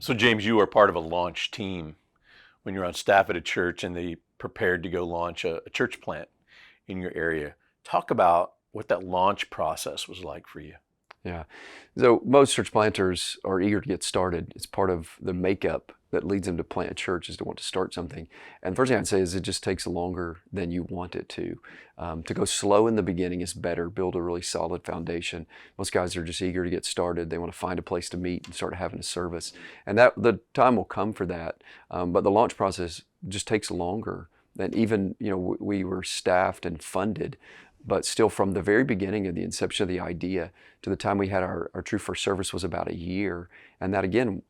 So, James, you are part of a launch team when you're on staff at a church and they prepared to go launch a church plant in your area. Talk about what that launch process was like for you. Yeah. So most church planters are eager to get started. It's part of the makeup that leads them to plant a church is to want to start something. And the first thing I'd say is it just takes longer than you want it to. To go slow in the beginning is better. Build a really solid foundation. Most guys are just eager to get started. They want to find a place to meet and start having a service. And that the time will come for that. But the launch process just takes longer. And even, we were staffed and funded, but still from the very beginning of the inception of the idea to the time we had our true first service was about a year. And that again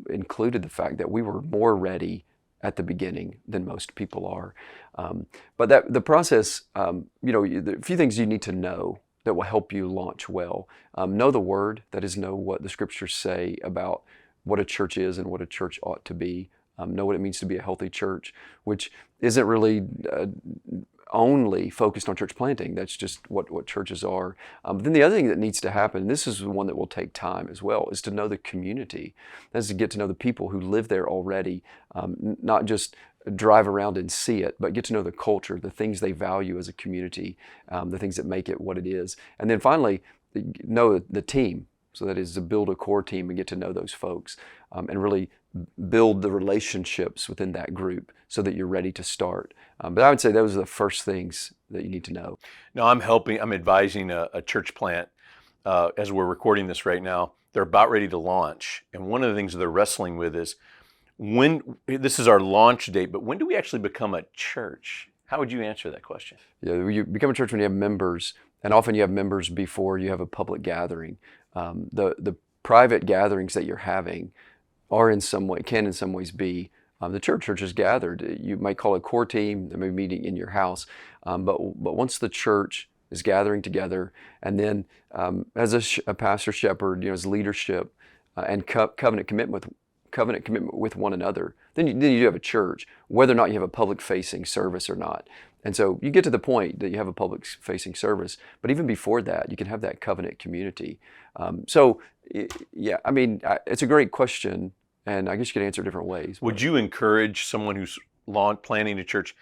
included the fact that we were more ready at the beginning than most people are. But that the process, a few things you need to know that will help you launch well. Know the word, that is, know what the scriptures say about what a church is and what a church ought to be. Know what it means to be a healthy church, which isn't really only focused on church planting. That's just what churches are. But then the other thing that needs to happen, and this is the one that will take time as well, is to know the community. That's to get to know the people who live there already, not just drive around and see it, but get to know the culture, the things they value as a community, the things that make it what it is. And then finally, know the team. So that is to build a core team and get to know those folks and really build the relationships within that group so that you're ready to start. But I would say those are the first things that you need to know. Now, I'm advising a church plant as we're recording this right now. They're about ready to launch. And one of the things they're wrestling with is this is our launch date, but when do we actually become a church? How would you answer that question? Yeah, you become a church when you have members, and often you have members before you have a public gathering. The private gatherings that you're having are can in some ways be the church is gathered. You might call it a core team, they may be meeting in your house, but once the church is gathering together, and then as a pastor shepherd, as leadership and covenant commitment with one another, then you do have a church, whether or not you have a public-facing service or not. And so you get to the point that you have a public-facing service, but even before that, you can have that covenant community. It's a great question, and I guess you could answer it different ways. Would you encourage someone who's planning a church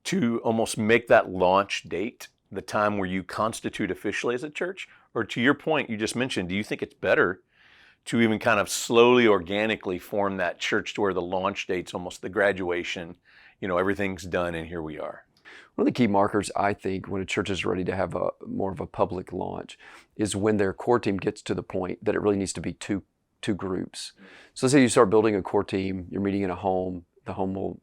to almost make that launch date the time where you constitute officially as a church? Or to your point you just mentioned, do you think it's better to even kind of slowly, organically form that church to where the launch date's almost the graduation, everything's done and here we are? One of the key markers, I think, when a church is ready to have more of a public launch is when their core team gets to the point that it really needs to be two groups. So let's say you start building a core team, you're meeting in a home, the home will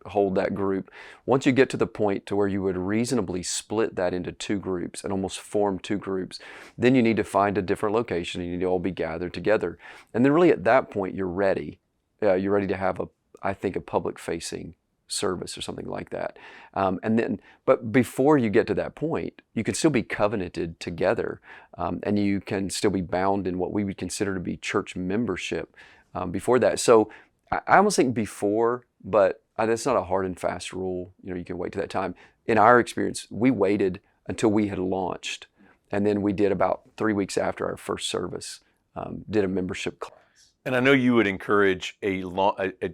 hold that group. Once you get to the point to where you would reasonably split that into two groups and almost form two groups, then you need to find a different location and you need to all be gathered together. And then really at that point, you're ready. You're ready to have a public-facing service or something like that. But before you get to that point, you can still be covenanted together, and you can still be bound in what we would consider to be church membership before that. So I almost think before, but that's not a hard and fast rule. You can wait to that time. In our experience, we waited until we had launched, and then we did about 3 weeks after our first service, did a membership class. And I know you would encourage a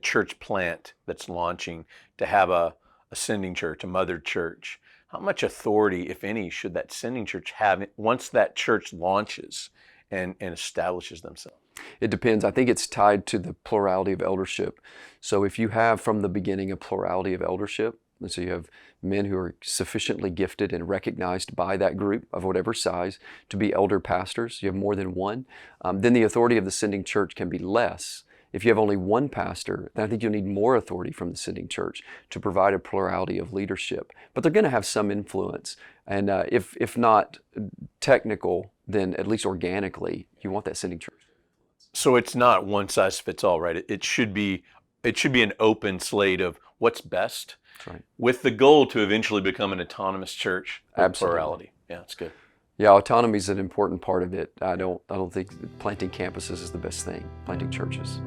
church plant that's launching to have a sending church, a mother church. How much authority, if any, should that sending church have once that church launches and establishes themselves? It depends. I think it's tied to the plurality of eldership. So if you have from the beginning a plurality of eldership, and so you have men who are sufficiently gifted and recognized by that group of whatever size to be elder pastors, you have more than one, then the authority of the sending church can be less. If you have only one pastor, then I think you'll need more authority from the sending church to provide a plurality of leadership. But they're going to have some influence. And if not technical, then at least organically, you want that sending church. So it's not one size fits all, right? It should be an open slate of what's best. That's right. With the goal to eventually become an autonomous church with Absolutely. plurality. Yeah, that's good. Yeah, autonomy is an important part of it. I don't think planting campuses is the best thing. Planting churches.